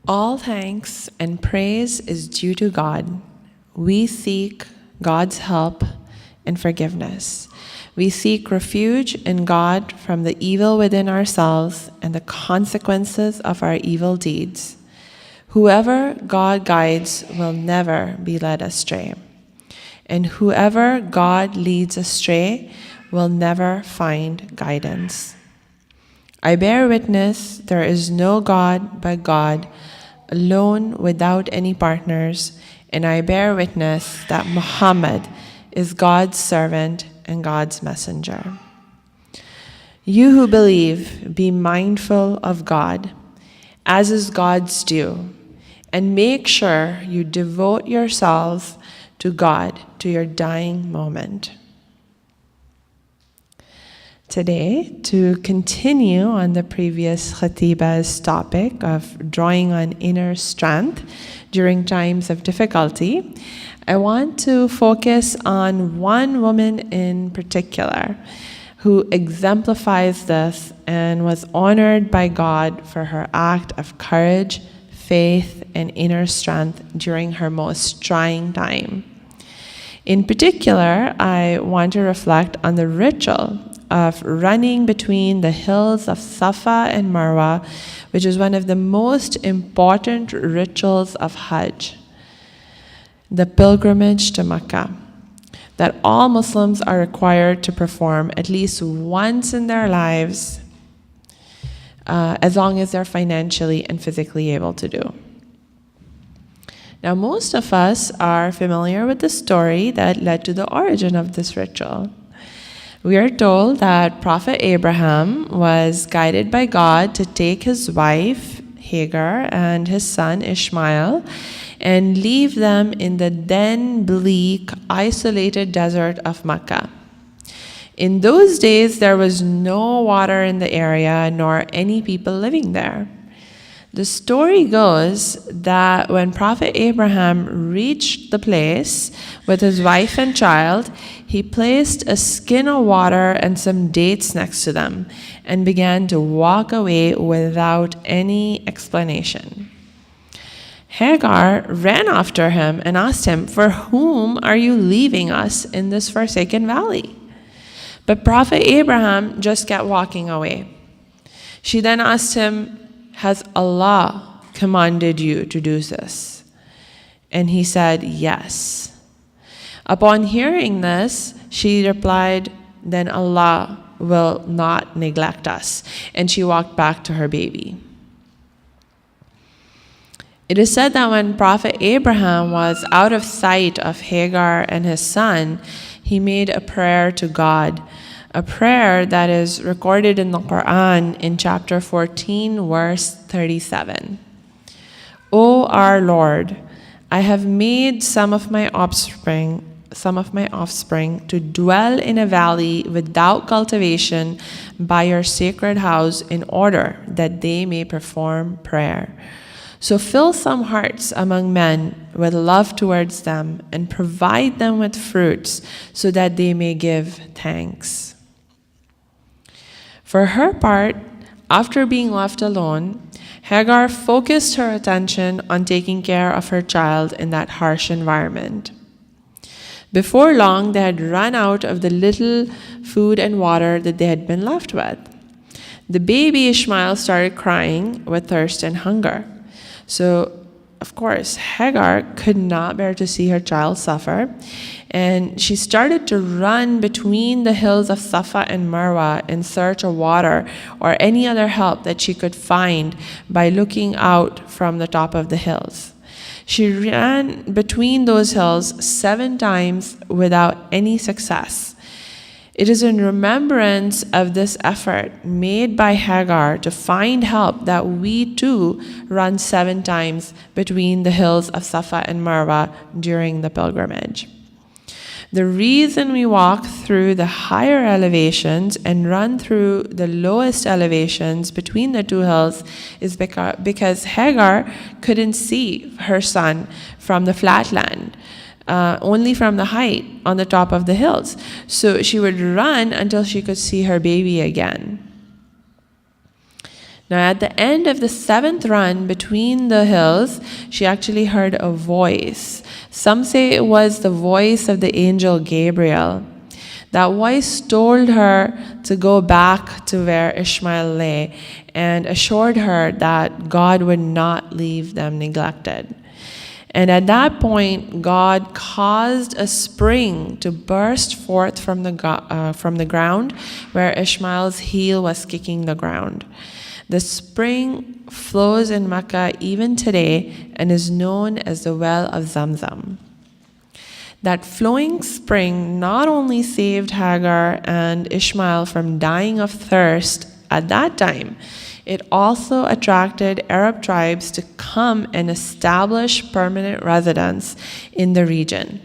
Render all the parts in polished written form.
All thanks and praise is due to God. We seek God's help and forgiveness. We seek refuge in God from the evil within ourselves and the consequences of our evil deeds. Whoever God guides will never be led astray, and whoever God leads astray will never find guidance. I bear witness there is no God but God, alone without any partners, and I bear witness that Muhammad is God's servant and God's messenger. You who believe, be mindful of God, as is God's due, and make sure you devote yourselves to God to your dying moment. Today, to continue on the previous Khateebah's topic of drawing on inner strength during times of difficulty, I want to focus on one woman in particular who exemplifies this and was honored by God for her act of courage, faith, and inner strength during her most trying time. In particular, I want to reflect on the ritual of running between the hills of Safa and Marwa, which is one of the most important rituals of Hajj, the pilgrimage to Mecca, that all Muslims are required to perform at least once in their lives, as long as they're financially and physically able to do. Now, most of us are familiar with the story that led to the origin of this ritual. We are told that Prophet Abraham was guided by God to take his wife, Hagar, and his son, Ishmael, and leave them in the then bleak, isolated desert of Mecca. In those days, there was no water in the area, nor any people living there. The story goes that when Prophet Abraham reached the place with his wife and child, he placed a skin of water and some dates next to them and began to walk away without any explanation. Hagar ran after him and asked him, "For whom are you leaving us in this forsaken valley?" But Prophet Abraham just kept walking away. She then asked him, "Has Allah commanded you to do this?" And he said, "Yes." Upon hearing this, she replied, "Then Allah will not neglect us." And she walked back to her baby. It is said that when Prophet Abraham was out of sight of Hagar and his son, he made a prayer to God, a prayer that is recorded in the Quran in chapter 14, verse 37. "O our Lord, I have made some of my offspring to dwell in a valley without cultivation by your sacred house in order that they may perform prayer. So fill some hearts among men with love towards them and provide them with fruits so that they may give thanks." For her part, after being left alone, Hagar focused her attention on taking care of her child in that harsh environment. Before long, they had run out of the little food and water that they had been left with. The baby Ishmael started crying with thirst and hunger. So, of course, Hagar could not bear to see her child suffer, and she started to run between the hills of Safa and Marwa in search of water or any other help that she could find by looking out from the top of the hills. She ran between those hills 7 times without any success. It is in remembrance of this effort made by Hagar to find help that we too run 7 times between the hills of Safa and Marwa during the pilgrimage. The reason we walk through the higher elevations and run through the lowest elevations between the 2 hills is because Hagar couldn't see her son from the flatland. Only from the height on the top of the hills. So she would run until she could see her baby again. Now, at the end of the 7th run between the hills, she actually heard a voice. Some say it was the voice of the angel Gabriel. That voice told her to go back to where Ishmael lay and assured her that God would not leave them neglected. And at that point, God caused a spring to burst forth from the ground where Ishmael's heel was kicking the ground. The spring flows in Mecca even today and is known as the Well of Zamzam. That flowing spring not only saved Hagar and Ishmael from dying of thirst at that time, it also attracted Arab tribes to come and establish permanent residence in the region.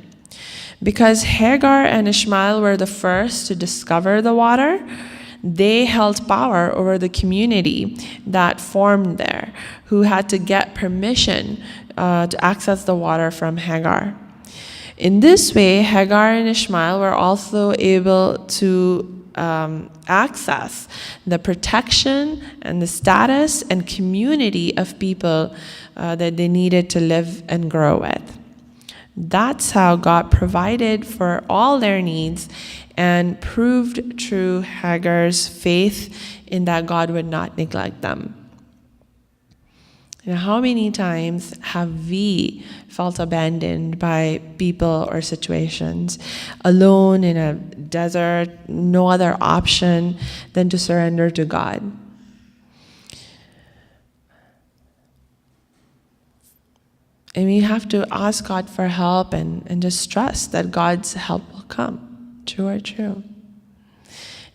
Because Hagar and Ishmael were the first to discover the water, they held power over the community that formed there, who had to get permission to access the water from Hagar. In this way, Hagar and Ishmael were also able to access the protection and the status and community of people that they needed to live and grow with. That's how God provided for all their needs and proved true Hagar's faith in that God would not neglect them. Now, how many times have we felt abandoned by people or situations, alone in a desert, no other option than to surrender to God? And we have to ask God for help and just trust that God's help will come. True or true?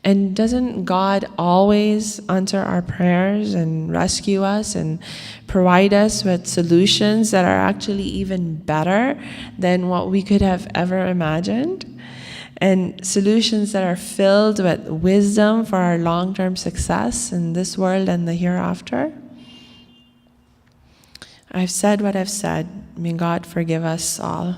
And doesn't God always answer our prayers and rescue us and provide us with solutions that are actually even better than what we could have ever imagined? And solutions that are filled with wisdom for our long-term success in this world and the hereafter? I've said what I've said. May God forgive us all.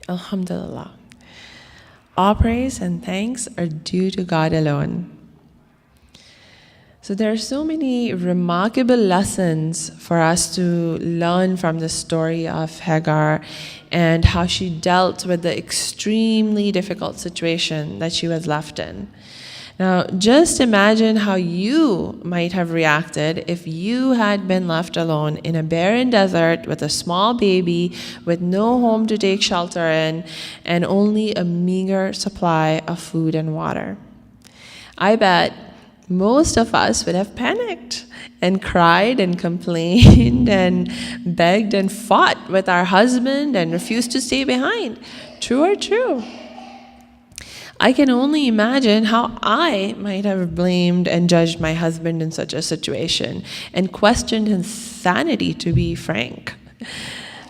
Alhamdulillah. All praise and thanks are due to God alone. So there are so many remarkable lessons for us to learn from the story of Hagar and how she dealt with the extremely difficult situation that she was left in. Now, just imagine how you might have reacted if you had been left alone in a barren desert with a small baby, with no home to take shelter in, and only a meager supply of food and water. I bet most of us would have panicked and cried and complained and begged and fought with our husband and refused to stay behind. True or true? I can only imagine how I might have blamed and judged my husband in such a situation and questioned his sanity, to be frank.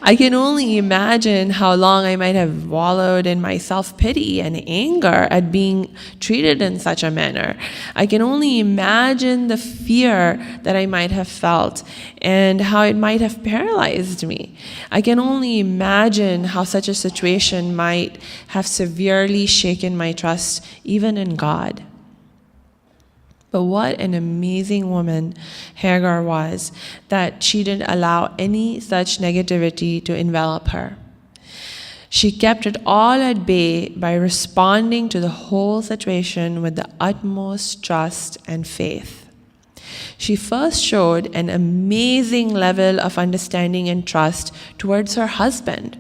I can only imagine how long I might have wallowed in my self-pity and anger at being treated in such a manner. I can only imagine the fear that I might have felt and how it might have paralyzed me. I can only imagine how such a situation might have severely shaken my trust even in God. But what an amazing woman Hagar was, that she didn't allow any such negativity to envelop her. She kept it all at bay by responding to the whole situation with the utmost trust and faith. She first showed an amazing level of understanding and trust towards her husband.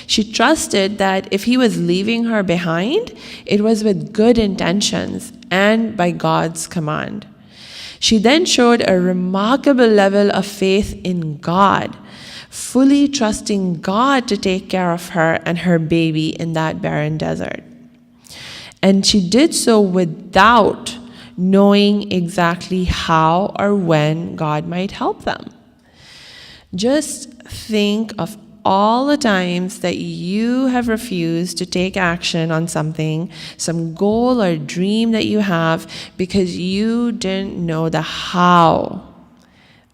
She trusted that if he was leaving her behind, it was with good intentions and by God's command. She then showed a remarkable level of faith in God, fully trusting God to take care of her and her baby in that barren desert. And she did so without knowing exactly how or when God might help them. Just think of all the times that you have refused to take action on something, some goal or dream that you have, because you didn't know the how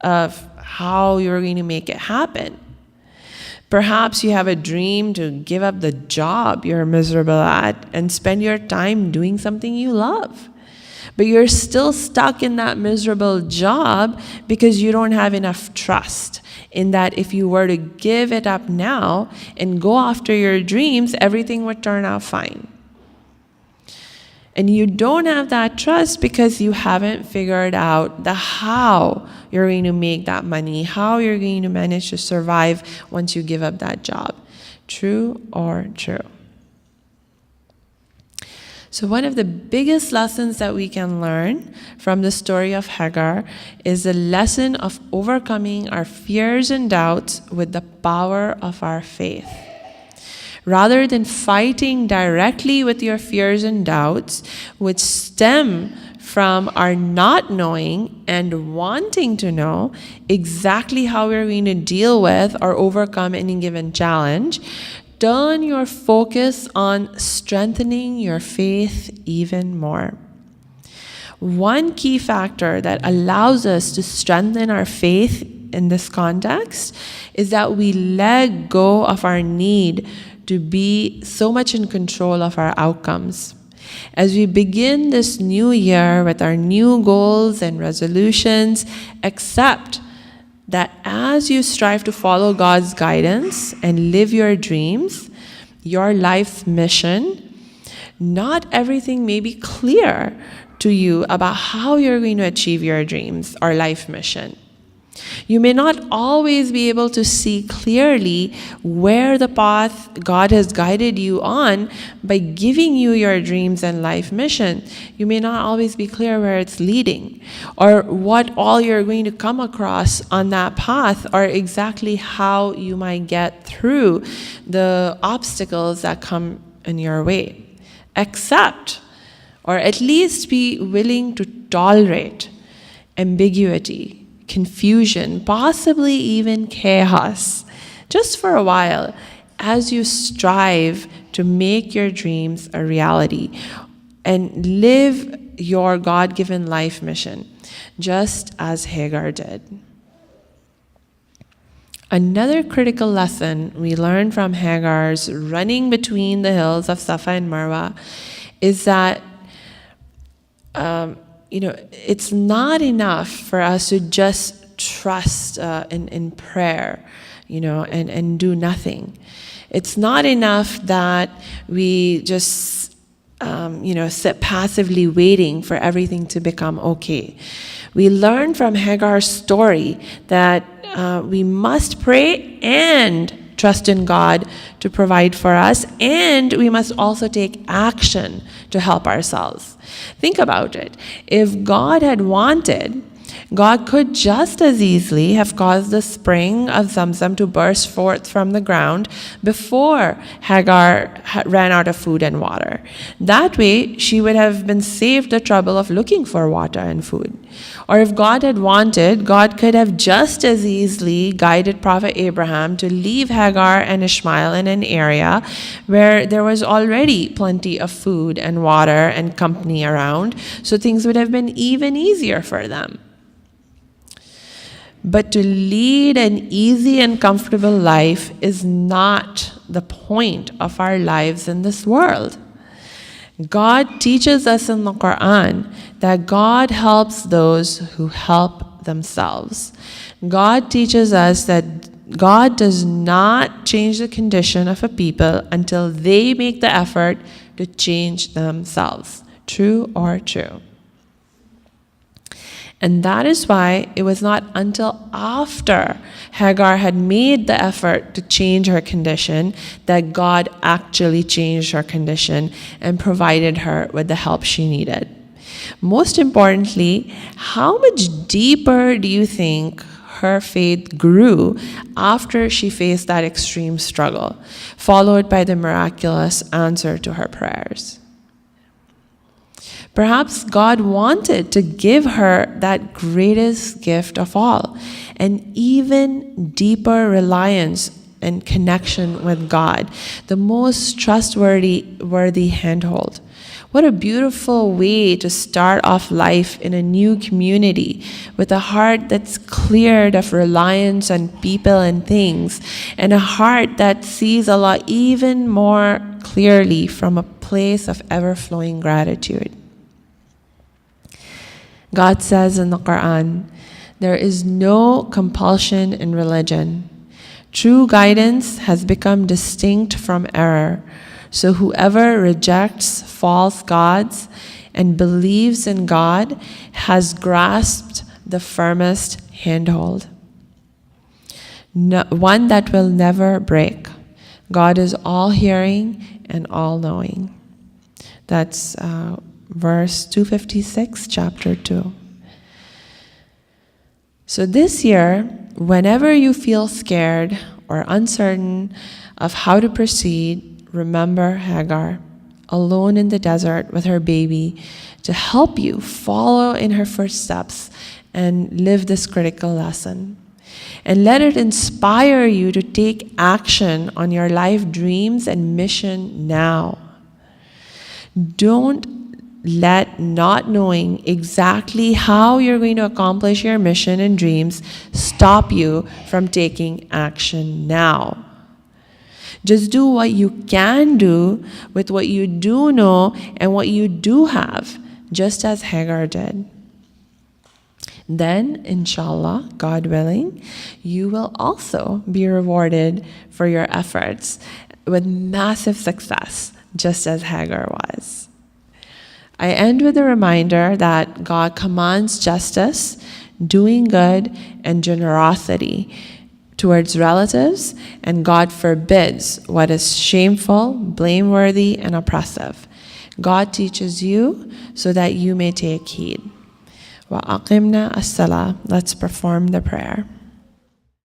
of how you're going to make it happen. Perhaps you have a dream to give up the job you're miserable at and spend your time doing something you love. But you're still stuck in that miserable job because you don't have enough trust in that if you were to give it up now and go after your dreams, everything would turn out fine. And you don't have that trust because you haven't figured out the how you're going to make that money, how you're going to manage to survive once you give up that job. True or true? So one of the biggest lessons that we can learn from the story of Hagar is the lesson of overcoming our fears and doubts with the power of our faith. Rather than fighting directly with your fears and doubts, which stem from our not knowing and wanting to know exactly how we're going to deal with or overcome any given challenge, turn your focus on strengthening your faith even more. One key factor that allows us to strengthen our faith in this context is that we let go of our need to be so much in control of our outcomes. As we begin this new year with our new goals and resolutions, accept that as you strive to follow God's guidance and live your dreams, your life's mission, not everything may be clear to you about how you're going to achieve your dreams or life mission. You may not always be able to see clearly where the path God has guided you on by giving you your dreams and life mission. You may not always be clear where it's leading or what all you're going to come across on that path or exactly how you might get through the obstacles that come in your way. Accept, or at least be willing to tolerate ambiguity, confusion, possibly even chaos, just for a while, as you strive to make your dreams a reality and live your God-given life mission, just as Hagar did. Another critical lesson we learn from Hagar's running between the hills of Safa and Marwa is that it's not enough for us to just trust in prayer, and do nothing. It's not enough that we just, sit passively waiting for everything to become okay. We learn from Hagar's story that we must pray and trust in God to provide for us, and we must also take action to help ourselves. Think about it. If God had wanted, God could just as easily have caused the spring of Zamzam to burst forth from the ground before Hagar ran out of food and water. That way, she would have been saved the trouble of looking for water and food. Or if God had wanted, God could have just as easily guided Prophet Abraham to leave Hagar and Ishmael in an area where there was already plenty of food and water and company around, so things would have been even easier for them. But to lead an easy and comfortable life is not the point of our lives in this world. God teaches us in the Quran that God helps those who help themselves. God teaches us that God does not change the condition of a people until they make the effort to change themselves. True or true? And that is why it was not until after Hagar had made the effort to change her condition that God actually changed her condition and provided her with the help she needed. Most importantly, how much deeper do you think her faith grew after she faced that extreme struggle, followed by the miraculous answer to her prayers? Perhaps God wanted to give her that greatest gift of all, an even deeper reliance and connection with God, the most trustworthy handhold. What a beautiful way to start off life in a new community with a heart that's cleared of reliance on people and things, and a heart that sees Allah even more clearly from a place of ever-flowing gratitude. God says in the Quran, there is no compulsion in religion. True guidance has become distinct from error. So whoever rejects false gods and believes in God has grasped the firmest handhold, one that will never break. God is all-hearing and all-knowing. That's verse 256, chapter 2. So this year, whenever you feel scared or uncertain of how to proceed, remember Hagar, alone in the desert with her baby, to help you follow in her footsteps and live this critical lesson. And let it inspire you to take action on your life dreams and mission now. Don't let not knowing exactly how you're going to accomplish your mission and dreams stop you from taking action now. Just do what you can do with what you do know and what you do have, just as Hagar did. Then, inshallah, God willing, you will also be rewarded for your efforts with massive success, just as Hagar was. I end with a reminder that God commands justice, doing good, and generosity towards relatives, and God forbids what is shameful, blameworthy, and oppressive. God teaches you so that you may take heed. Wa aqimna as-salah. Let's perform the prayer.